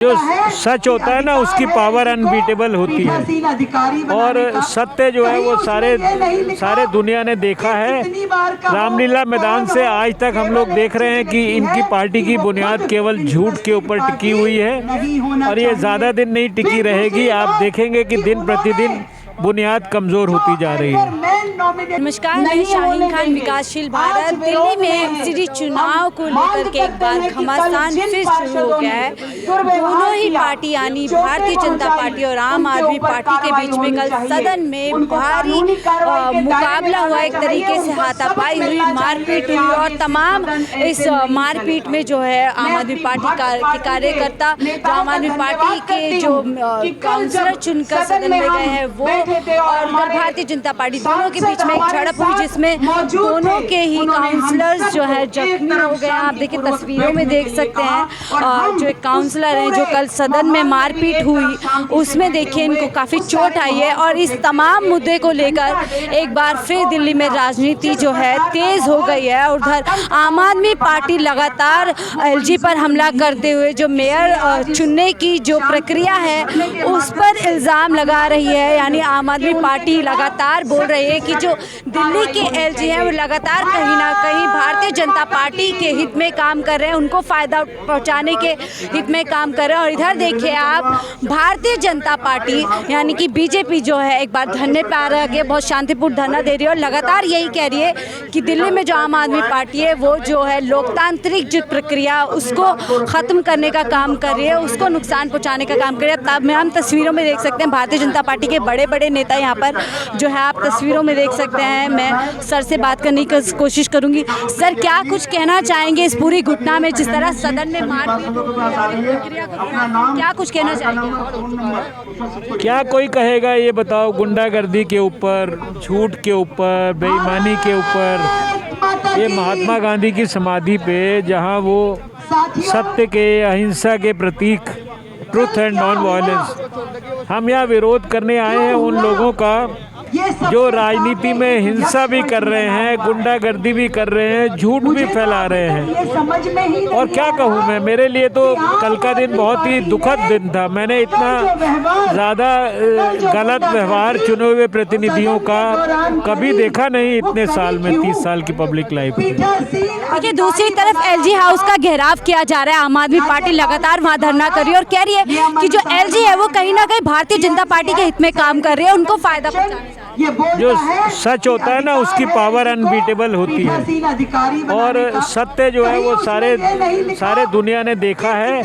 जो सच होता है ना उसकी पावर अनबीटेबल होती है और सत्य जो है वो सारे दुनिया ने देखा है। रामलीला मैदान से आज तक हम लोग देख रहे हैं कि इनकी पार्टी की बुनियाद केवल झूठ के ऊपर टिकी हुई है और ये ज़्यादा दिन नहीं टिकी रहेगी। आप देखेंगे कि दिन प्रतिदिन बुनियाद कमज़ोर होती जा रही है। नमस्कार, मैं शाहीन खान। विकासशील भारत दिल्ली में सिटी चुनाव को लेकर के एक बार घमासान फिर शुरू हो गया है। दोनों ही पार्टी यानी भारतीय जनता पार्टी और आम आदमी पार्टी के बीच में कल सदन में भारी मुकाबला हुआ। एक तरीके से हाथापाई हुई, मारपीट हुई और तमाम इस मारपीट में जो है आम आदमी पार्टी के कार्यकर्ता जो आम आदमी पार्टी के जो काउंसलर चुनकर सदन में गए हैं वो और भारतीय जनता पार्टी दोनों के बीच में एक झड़प हुई जिसमें दोनों के ही काउंसलर्स जो है जख्मी हो गए। आप देखिए तस्वीरों में देख सकते हैं जो एक काउंसलर हैं जो कल सदन में मारपीट हुई उसमें देखिए इनको काफ़ी चोट आई है। और इस तमाम मुद्दे को लेकर एक बार फिर दिल्ली में राजनीति जो है तेज़ हो गई है। उधर आम आदमी पार्टी लगातार एलजी पर हमला करते हुए जो मेयर चुनने की जो प्रक्रिया है उस पर इल्ज़ाम लगा रही है। यानी आम आदमी पार्टी लगातार बोल रही है कि जो दिल्ली के एलजी हैं वो लगातार कहीं ना कहीं भारतीय जनता पार्टी के हित में काम कर रहे हैं, उनको फ़ायदा पहुंचाने के हित में काम कर रहे हैं। और इधर देखिए आप भारतीय जनता पार्टी यानी कि बीजेपी जो है एक बार धरने पर आ रही है, बहुत शांतिपूर्ण धरना दे रही है और लगातार यही कह रही है कि दिल्ली में जो आम आदमी पार्टी है वो जो है लोकतांत्रिक जो प्रक्रिया उसको ख़त्म करने का काम कर रही है, उसको नुकसान पहुँचाने का काम कर रही है। तब हम तस्वीरों में देख सकते हैं भारतीय जनता पार्टी के बड़े बड़े नेता यहाँ पर जो है आप तस्वीरों में देख सकते हैं। मैं सर से बात करने की कोशिश करूंगी। सर, क्या कुछ कहना चाहेंगे इस पूरी घटना में, जिस तरह सदन में मारपीट प्रक्रिया को क्या कुछ कहना चाहेंगे? क्या कोई कहेगा ये बताओ? गुंडागर्दी के ऊपर, झूठ के ऊपर, बेईमानी के ऊपर, ये महात्मा गांधी की समाधि पे जहाँ वो सत्य के, अहिंसा के प्रतीक, ट्रुथ एंड नॉन वायलेंस, हम यहाँ विरोध करने आए हैं उन लोगों का जो राजनीति में हिंसा भी कर रहे हैं, गुंडागर्दी भी कर रहे हैं, झूठ भी फैला रहे हैं। और क्या कहूँ मैं, मेरे लिए तो कल का दिन बहुत ही दुखद दिन था। मैंने इतना ज़्यादा गलत व्यवहार चुने हुए प्रतिनिधियों का कभी देखा नहीं इतने साल में, 30 साल की पब्लिक लाइफ में। देखिए दूसरी तरफ एलजी हाउस का घेराव किया जा रहा है। आम आदमी पार्टी लगातार वहाँ धरना कर रही है और कह रही है कि जो एलजी है वो कहीं ना कहीं भारतीय जनता पार्टी के हित में काम कर रही है, उनको फायदा पहुँचाना। जो सच होता है ना उसकी पावर अनबीटेबल होती है और सत्य जो है वो सारे दुनिया ने देखा है।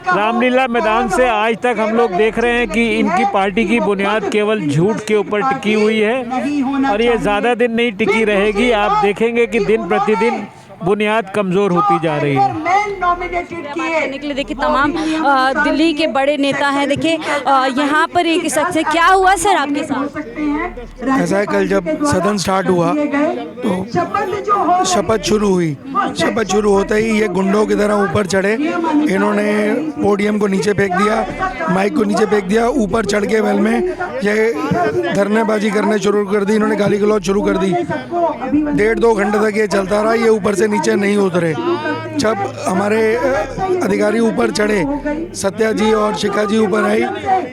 रामलीला मैदान से आज तक हम लोग देख रहे हैं कि इनकी पार्टी की बुनियाद केवल झूठ के ऊपर टिकी हुई है और ये ज़्यादा दिन नहीं टिकी रहेगी। आप देखेंगे कि दिन प्रतिदिन बुनियाद कमज़ोर होती जा रही है। करने के लिए देखिए तमाम दिल्ली के बड़े नेता हैं। देखिए यहाँ पर एक शख्स है। क्या हुआ सर आपके साथ? ऐसा है, कल जब सदन स्टार्ट हुआ तो शपथ शुरू हुई। शपथ शुरू होते ही ये गुंडों की तरह ऊपर चढ़े। इन्होंने पोडियम को नीचे फेंक दिया, माइक को नीचे फेंक दिया, ऊपर चढ़ के वेल में ये धरनेबाजी करने शुरू कर दी। इन्होंने गाली गलौज शुरू कर दी। 1.5-2 घंटे तक ये चलता रहा। ये ऊपर से नीचे नहीं उतरे। जब हमारे अधिकारी ऊपर चढ़े, सत्या जी और शिखा जी ऊपर आई,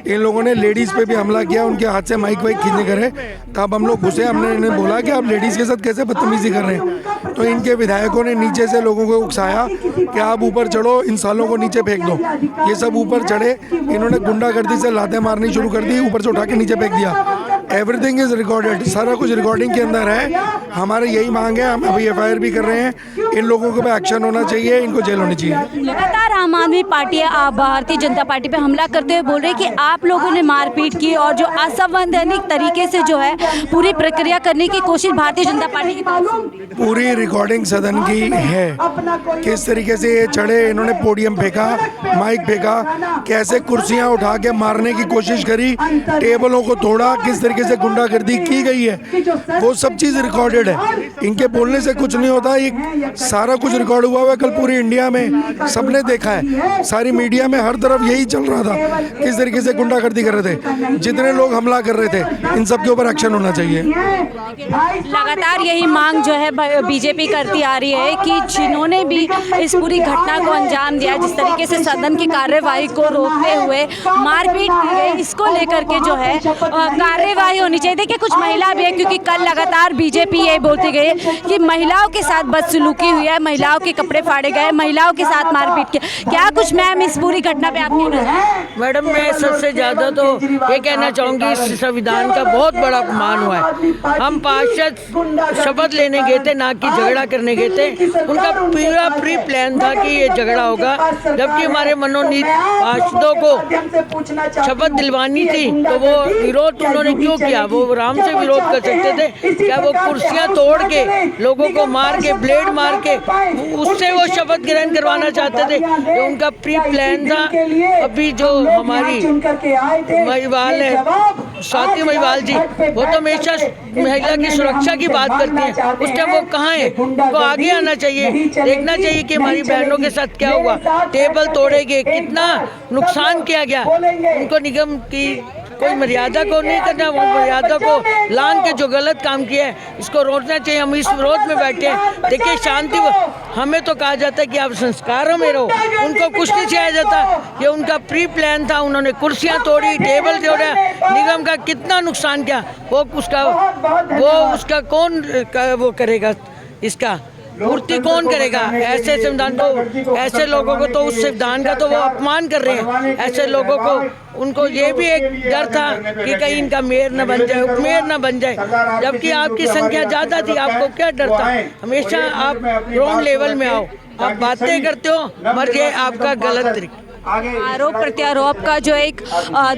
इन लोगों ने लेडीज़ पे भी हमला किया, उनके हाथ से माइक वाइक खींचने करे। तब हम लोग घुसे। हमने इन्हें बोला कि आप लेडीज़ के साथ कैसे बदतमीजी कर रहे हैं। तो इनके विधायकों ने नीचे से लोगों को उकसाया कि आप ऊपर चढ़ो, इन सालों को नीचे फेंक दो। ये सब ऊपर चढ़े। इन्होंने गुंडागर्दी से लातें मारनी शुरू कर दी, ऊपर से उठा के नीचे फेंक दिया। एवरीथिंग इज़ रिकॉर्डेड, सारा कुछ रिकॉर्डिंग के अंदर है। हमारे यही मांग है, हम अभी FIR भी कर रहे हैं। इन लोगों के पे एक्शन होना चाहिए, इनको जेल होनी चाहिए। लगातार आम आदमी पार्टी भारतीय जनता पार्टी पे हमला करते हुए बोल रहे हैं कि आप लोगों ने मारपीट की और जो असंवैधानिक तरीके से जो है पूरी प्रक्रिया करने की कोशिश भारतीय जनता पार्टी की पूरी रिकॉर्डिंग सदन की है। किस तरीके से ये चढ़े, इन्होंने पोडियम फेंका, माइक फेंका, कैसे कुर्सियां उठा के मारने की कोशिश करी, टेबलों को तोड़ा, किस तरीके से गुंडागर्दी की गई है, वो सब चीज़ रिकॉर्डेड है। इनके बोलने से कुछ नहीं होता। ये सारा कुछ रिकॉर्ड हुआ है, कल पूरी इंडिया में सबने देखा है, सारी मीडिया में हर तरफ यही चल रहा था किस तरीके से गुंडागर्दी कर रहे थे, जितने लोग हमला कर रहे थे, इन सब के ऊपर एक्शन होना चाहिए। लगातार यही मांग जो है बीजेपी करती आ रही है कि जिन्होंने भी इस पूरी घटना को अंजाम दिया, जिस तरीके से सदन की कार्यवाही को रोकते हुए मारपीट की गई, इसको लेकर के जो है कार्यवाही होनी चाहिए। देखिए कुछ महिला भी है, क्योंकि कल लगातार बीजेपी ये बोलती गई कि महिलाओं के साथ बदसलूकी हुई है, महिलाओं के कपड़े फाड़े गए, महिलाओं के साथ मारपीट की। क्या कुछ मैम इस पूरी घटना पे आपकी नजर? मैडम मैं सबसे ज़्यादा तो ये कहना चाहूँगी इस संविधान का बहुत बड़ा अपमान हुआ है। हम पार्षद शपथ लेने गए थे, ना कि झगड़ा करने गए थे। उनका पूरा प्री प्लान था कि ये झगड़ा होगा, जबकि हमारे मनोनीत पार्षदों को शपथ दिलवानी थी, तो वो विरोध उन्होंने क्यों किया? वो आराम से विरोध कर सकते थे। क्या वो कुर्सियां तोड़ के, लोगों को मार के, ब्लेड मार के, उससे वो शपथ ग्रहण करवाना चाहते थे? तो उनका प्री प्लान था। अभी जो हमारी महिवाल है, स्वाति महिवाल जी, वो तो हमेशा महिला की सुरक्षा की बात करती हैं। उस टाइम वो कहाँ है? वो आगे आना चाहिए, देखना चाहिए कि हमारी बहनों के साथ क्या हुआ। टेबल तोड़े गए, कितना नुकसान किया गया। उनको निगम की कोई मर्यादा को नहीं करना, वो मर्यादा को लांग के जो गलत काम किया है इसको रोकना चाहिए। हम इस विरोध में बैठे हैं। देखिए शांति, हमें तो कहा जाता है कि आप संस्कारों में रहो, उनको कुछ नहीं सिखाया जाता। ये उनका प्री प्लान था। उन्होंने कुर्सियां तोड़ी, टेबल तोड़ा, निगम का कितना नुकसान किया। वो उसका कौन वो करेगा? इसका पूर्ति कौन करेगा? ऐसे संविधान को, ऐसे लोगों को तो उस संविधान का तो वो अपमान कर रहे हैं। ऐसे लोगों को, उनको ये भी एक डर था कि कहीं इनका मेयर न बन जाए, उपमेयर न बन जाए, जबकि आपकी संख्या ज़्यादा थी। आपको क्या डर था? हमेशा आप ग्राउंड लेवल में आओ, आप बातें करते हो, मगर ये आपका गलत तरीका। आरोप प्रत्यारोप का जो एक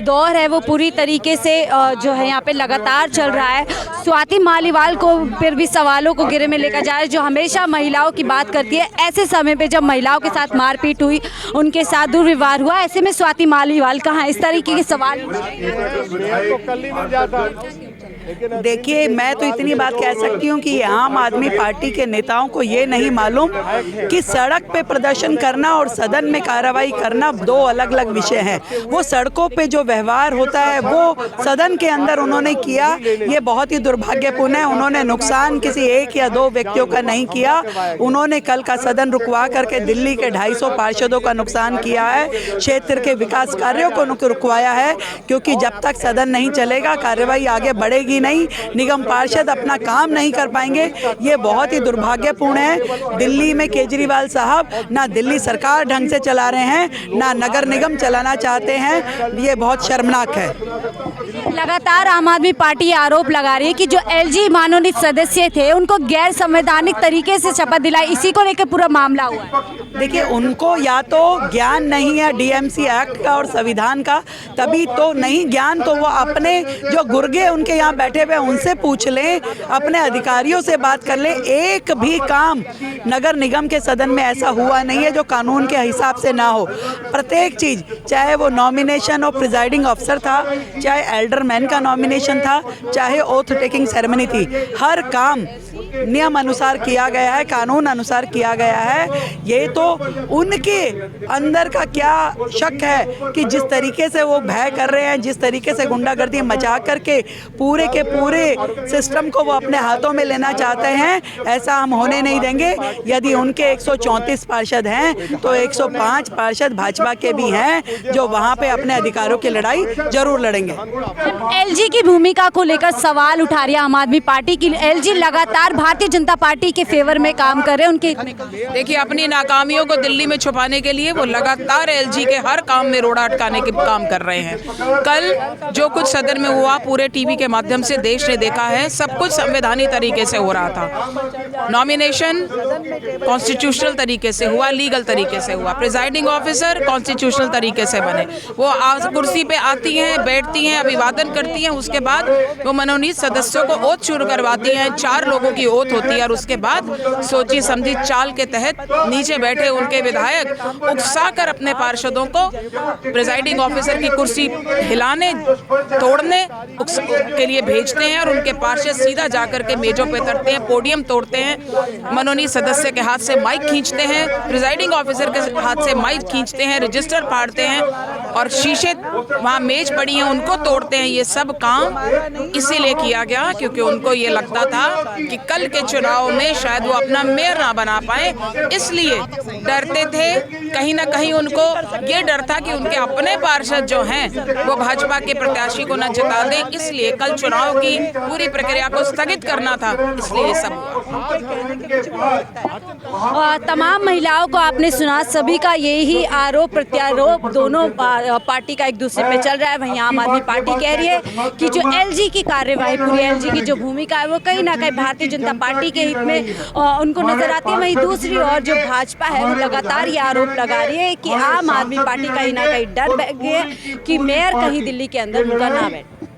दौर है वो पूरी तरीके से जो है यहाँ पे लगातार चल रहा है। स्वाति मालीवाल को फिर भी सवालों को घेरे में लेकर जा रहा है, जो हमेशा महिलाओं की बात करती है। ऐसे समय पे जब महिलाओं के साथ मारपीट हुई, उनके साथ दुर्व्यवहार हुआ, ऐसे में स्वाति मालीवाल कहाँ? इस तरीके के सवाल। देखिए मैं तो इतनी बात कह सकती हूँ कि आम आदमी पार्टी के नेताओं को ये नहीं मालूम कि सड़क पे प्रदर्शन करना और सदन में कार्रवाई करना दो अलग अलग विषय हैं। वो सड़कों पे जो व्यवहार होता है वो सदन के अंदर उन्होंने किया, ये बहुत ही दुर्भाग्यपूर्ण है। उन्होंने नुकसान किसी एक या दो व्यक्तियों का नहीं किया। उन्होंने कल का सदन रुकवा करके दिल्ली के 250 पार्षदों का नुकसान किया है, क्षेत्र के विकास कार्यों को रुकवाया है, क्योंकि जब तक सदन नहीं चलेगा कार्रवाई आगे बढ़ेगी नहीं, निगम पार्षद अपना काम नहीं कर पाएंगे। ये बहुत ही दुर्भाग्यपूर्ण है। दिल्ली में केजरीवाल साहब ना दिल्ली सरकार ढंग से चला रहे हैं, ना नगर निगम चलाना चाहते हैं। ये बहुत शर्मनाक है। लगातार आम आदमी पार्टी आरोप लगा रही है कि जो एलजी मनोनीत सदस्य थे उनको गैर संवैधानिक तरीके से शपथ दिलाई, इसी को लेकर पूरा मामला हुआ है। देखिए उनको या तो ज्ञान नहीं है डीएमसी एक्ट का और संविधान का, तभी तो नहीं ज्ञान तो वो अपने जो गुर्गे उनके यहाँ बैठे हुए उनसे पूछ लें, अपने अधिकारियों से बात कर लें। एक भी काम नगर निगम के सदन में ऐसा हुआ नहीं है जो कानून के हिसाब से ना हो। प्रत्येक चीज़, चाहे वो नॉमिनेशन और प्रिजाइडिंग ऑफिसर था, चाहे एल्डरमैन का नॉमिनेशन था, चाहे ओथ टेकिंग सेरेमनी थी, हर काम नियम अनुसार किया गया है, कानून अनुसार किया गया है। ये तो उनके अंदर का क्या शक है कि जिस तरीके से वो भय कर रहे हैं, जिस तरीके से गुंडागर्दी मचा करके पूरे के पूरे सिस्टम को वो अपने हाथों में लेना चाहते हैं, ऐसा हम होने नहीं देंगे। यदि उनके 134 पार्षद हैं तो 105 पार्षद भाजपा के भी हैं जो वहाँ पे अपने अधिकारों की लड़ाई जरूर लड़ेंगे। एलजी की भूमिका को लेकर सवाल उठा रही है आम आदमी पार्टी की। एलजी लगातार भारतीय जनता पार्टी के फेवर में काम कर रहे हैं। उनके देखिए अपनी नाकामियों को दिल्ली में छुपाने के लिए वो लगातार एलजी के हर काम में रोड़ा अटकाने के काम कर रहे हैं। कल जो कुछ सदन में हुआ पूरे टीवी के माध्यम से देश ने देखा है, सब कुछ संवैधानिक तरीके से हो रहा था। नॉमिनेशन कॉन्स्टिट्यूशनल तरीके से हुआ, लीगल तरीके से हुआ, प्रिजाइडिंग ऑफिसर कॉन्स्टिट्यूशनल तरीके से बने। वो कुर्सी पे आती हैं, बैठती हैं, अभिवादन करती हैं, उसके बाद वो मनोनीत सदस्यों को ओथ शुरू करवाती हैं 4 लोगों की ओथ होती है और उसके बाद सोची समझी चाल के तहत नीचे बैठे उनके विधायक उकसाकर अपने पार्षदों को प्रिजाइडिंग ऑफिसर की कुर्सी हिलाने तोड़ने के लिए भेजते हैं और उनके पार्षद सीधा जाकर के मेजों पे उतरते हैं, पोडियम तोड़ते हैं, मनोनीत सदस्य के हाथ से माइक खींचते हैं, प्रिजाइडिंग ऑफिसर के हाथ से माइक खींचते हैं, रजिस्टर फाड़ते हैं और शीशे वहाँ मेज पड़ी हैं उनको तोड़ते हैं। ये सब काम इसीलिए किया गया क्योंकि उनको ये लगता था कि कल के चुनाव में शायद वो अपना मेयर ना बना पाए, इसलिए डरते थे। कहीं ना कहीं उनको ये डर था कि उनके अपने पार्षद जो हैं वो भाजपा के प्रत्याशी को न जिता दें, इसलिए कल चुनाव की पूरी प्रक्रिया को स्थगित करना था, इसलिए ये सब हुआ। तमाम महिलाओं को आपने सुना, सभी का यही आरोप प्रत्यारोप दोनों पार्टी का एक दूसरे पे चल रहा है। वहीं आम आदमी पार्टी कह रही है कि जो एलजी की कार्यवाही, पूरी एलजी की जो भूमिका है वो कहीं ना कहीं भारतीय जनता पार्टी के हित में उनको नजर आती है। वहीं दूसरी ओर जो भाजपा है वो लगातार ये आरोप लगा रही है कि आम आदमी पार्टी कहीं ना कहीं डर बैठ गई है कि मेयर कहीं दिल्ली के अंदर उनका ना बैठे।